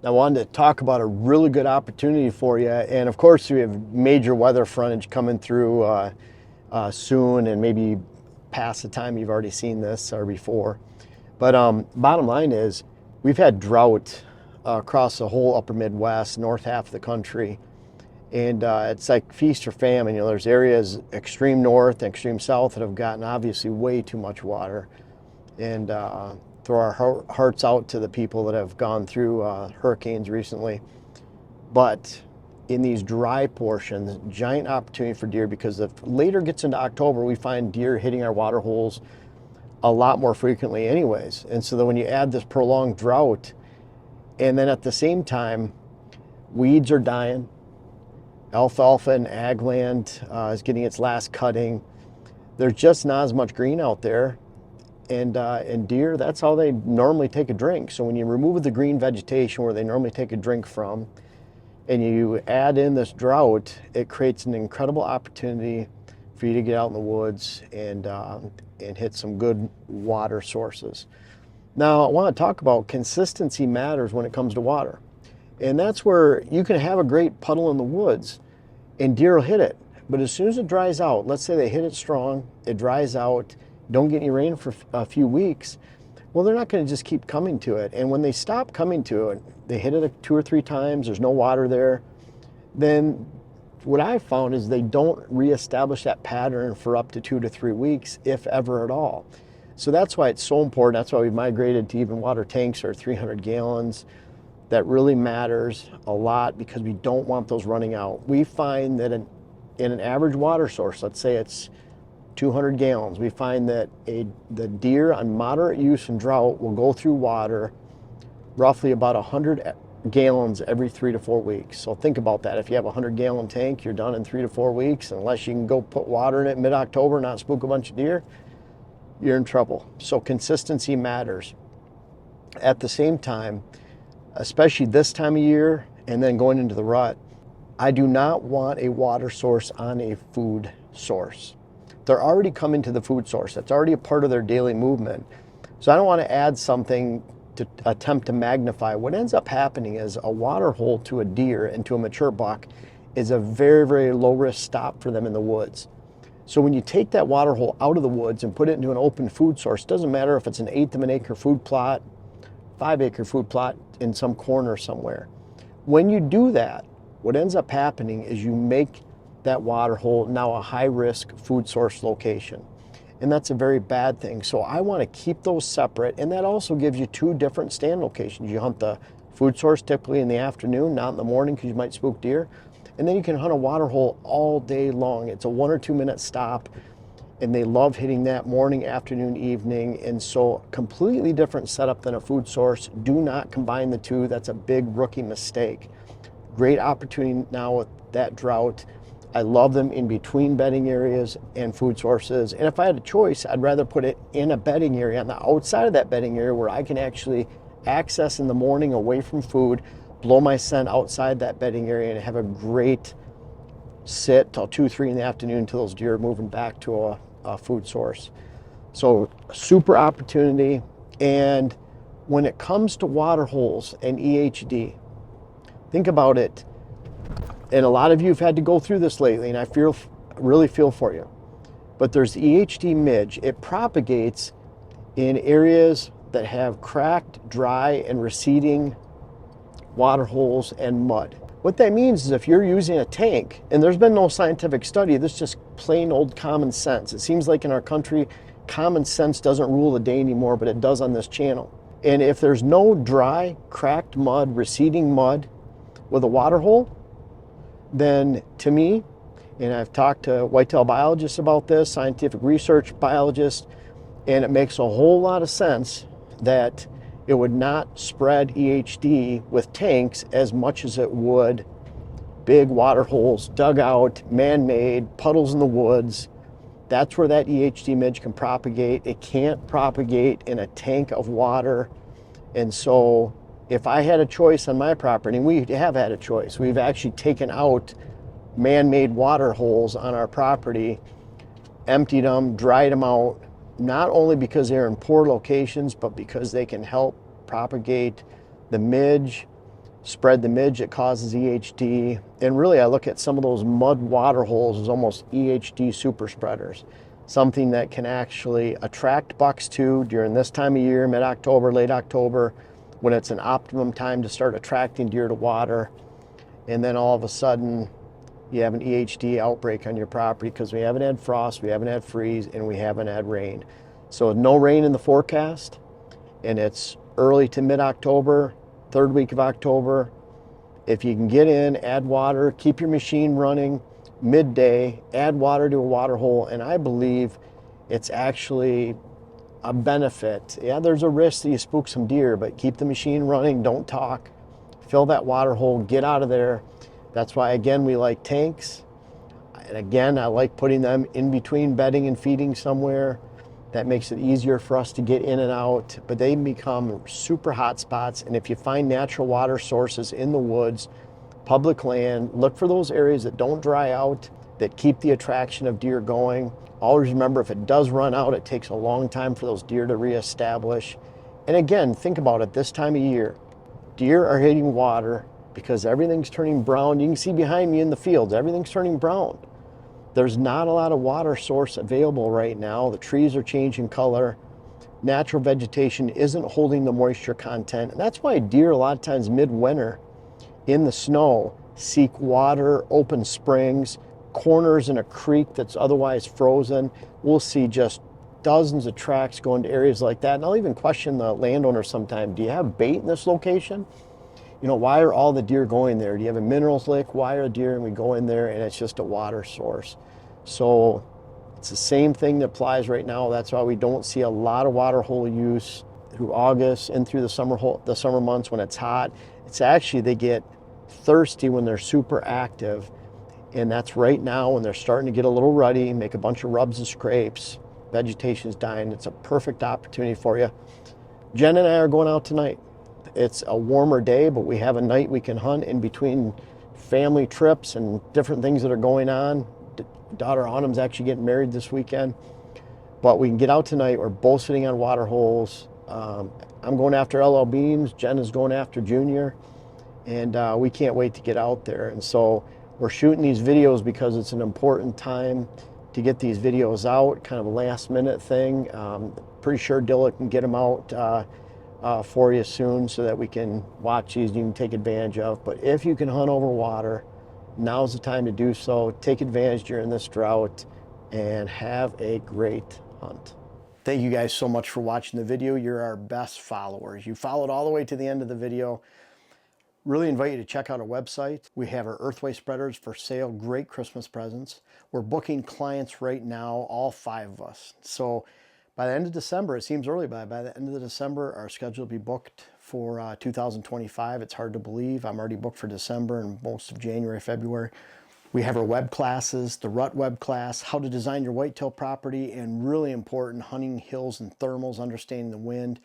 I wanted to talk about a really good opportunity for you. And of course, we have major weather frontage coming through soon, and maybe past the time you've already seen this or before. But bottom line is, we've had drought across the whole upper Midwest, north half of the country. And it's like feast or famine. You know, there's areas extreme north and extreme south that have gotten obviously way too much water. And throw our hearts out to the people that have gone through hurricanes recently. But in these dry portions, giant opportunity for deer, because if later gets into October, we find deer hitting our water holes a lot more frequently anyways. And so then when you add this prolonged drought, and then at the same time, weeds are dying, alfalfa and ag land is getting its last cutting. There's just not as much green out there. And deer, that's how they normally take a drink. So when you remove the green vegetation where they normally take a drink from, and you add in this drought, it creates an incredible opportunity for you to get out in the woods and hit some good water sources. Now, I want to talk about consistency matters when it comes to water. And that's where you can have a great puddle in the woods and deer will hit it. But as soon as it dries out, let's say they hit it strong, it dries out, don't get any rain for a few weeks, well, they're not going to just keep coming to it. And when they stop coming to it, they hit it 2 or 3 times, there's no water there, then what I've found is they don't reestablish that pattern for up to 2 to 3 weeks, if ever at all. So that's why it's so important. That's why we've migrated to even water tanks or 300 gallons. That really matters a lot because we don't want those running out. We find that in an average water source, let's say it's 200 gallons, we find that the deer on moderate use and drought will go through water roughly about 100 gallons every 3 to 4 weeks. So think about that. If you have a 100-gallon tank, you're done in 3 to 4 weeks. Unless you can go put water in it mid-October and not spook a bunch of deer, you're in trouble. So consistency matters. At the same time, especially this time of year and then going into the rut, I do not want a water source on a food source. They're already coming to the food source. That's already a part of their daily movement. So I don't want to add something to attempt to magnify. What ends up happening is a water hole to a deer and to a mature buck is a very, very low risk stop for them in the woods. So when you take that water hole out of the woods and put it into an open food source, it doesn't matter if it's an 1/8 of an acre food plot, 5-acre food plot in some corner somewhere. When you do that, what ends up happening is you make that water hole now a high-risk food source location. And that's a very bad thing. So I want to keep those separate, and that also gives you 2 different stand locations. You hunt the food source typically in the afternoon, not in the morning because you might spook deer. And then you can hunt a water hole all day long. It's a 1 or 2 minute stop, and they love hitting that morning, afternoon, evening. And so completely different setup than a food source. Do not combine the 2. That's a big rookie mistake. Great opportunity now with that drought. I love them in between bedding areas and food sources. And if I had a choice, I'd rather put it in a bedding area on the outside of that bedding area where I can actually access in the morning away from food, blow my scent outside that bedding area and have a great sit till 2, 3 in the afternoon until those deer are moving back to a food source. So super opportunity. And when it comes to water holes and EHD, think about it. And a lot of you have had to go through this lately, and I really feel for you. But there's EHD midge. It propagates in areas that have cracked, dry, and receding water holes and mud. What that means is if you're using a tank, and there's been no scientific study, this is just plain old common sense. It seems like in our country, common sense doesn't rule the day anymore, but it does on this channel. And if there's no dry, cracked mud, receding mud with a water hole, then to me, and I've talked to whitetail biologists about this, scientific research biologists, and it makes a whole lot of sense that it would not spread EHD with tanks as much as it would big water holes, dug out, man-made, puddles in the woods. That's where that EHD midge can propagate. It can't propagate in a tank of water. And so if I had a choice on my property, and we have had a choice, we've actually taken out man-made water holes on our property, emptied them, dried them out, not only because they're in poor locations, but because they can help propagate the midge spread the midge that causes EHD. And really I look at some of those mud water holes as almost EHD super spreaders, something that can actually attract bucks too during this time of year, mid-October, late October, when it's an optimum time to start attracting deer to water. And then all of a sudden you have an EHD outbreak on your property because we haven't had frost, we haven't had freeze, and we haven't had rain. So no rain in the forecast, and it's early to mid-October, third week of October. If you can get in, add water, keep your machine running midday, add water to a water hole, and I believe it's actually a benefit. Yeah, there's a risk that you spook some deer, but keep the machine running, don't talk, fill that water hole, get out of there. That's why, again, we like tanks. And again, I like putting them in between bedding and feeding somewhere. That makes it easier for us to get in and out, but they become super hot spots. And if you find natural water sources in the woods, public land, look for those areas that don't dry out, that keep the attraction of deer going. Always remember, if it does run out, it takes a long time for those deer to reestablish. And again, think about it this time of year. Deer are hitting water because everything's turning brown. You can see behind me in the fields, everything's turning brown. There's not a lot of water source available right now. The trees are changing color. Natural vegetation isn't holding the moisture content. And that's why deer a lot of times midwinter in the snow seek water, open springs, corners in a creek that's otherwise frozen. We'll see just dozens of tracks going to areas like that. And I'll even question the landowner sometime, do you have bait in this location? You know, why are all the deer going there? Do you have a minerals lick? Why are deer? And we go in there and it's just a water source. So it's the same thing that applies right now. That's why we don't see a lot of water hole use through August and through the summer months when it's hot. It's actually, they get thirsty when they're super active. And that's right now when they're starting to get a little ruddy, make a bunch of rubs and scrapes, vegetation's dying. It's a perfect opportunity for you. Jen and I are going out tonight. It's a warmer day, but we have a night we can hunt in between family trips and different things that are going on. Daughter Autumn's actually getting married this weekend, but we can get out tonight. We're both sitting on water holes. I'm going after LL Beans. Jen is going after Junior, and we can't wait to get out there. And so we're shooting these videos because it's an important time to get these videos out, kind of a last minute thing. Pretty sure Dilla can get them out for you soon so that we can watch these and you can take advantage of. But if you can hunt over water, now's the time to do so. Take advantage during this drought and have a great hunt. Thank you guys so much for watching the video. You're our best followers. You followed all the way to the end of the video. Really invite you to check out our website. We have our earthway spreaders for sale, great Christmas presents. We're booking clients right now, all 5 of us. So by the end of December, it seems early, but by the end of December, our schedule will be booked for 2025. It's hard to believe. I'm already booked for December and most of January, February. We have our web classes, the rut web class, how to design your whitetail property, and really important, hunting hills and thermals, understanding the wind.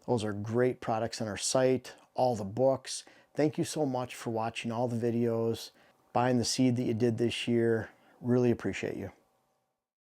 Those are great products on our site, all the books. Thank you so much for watching all the videos, buying the seed that you did this year. Really appreciate you.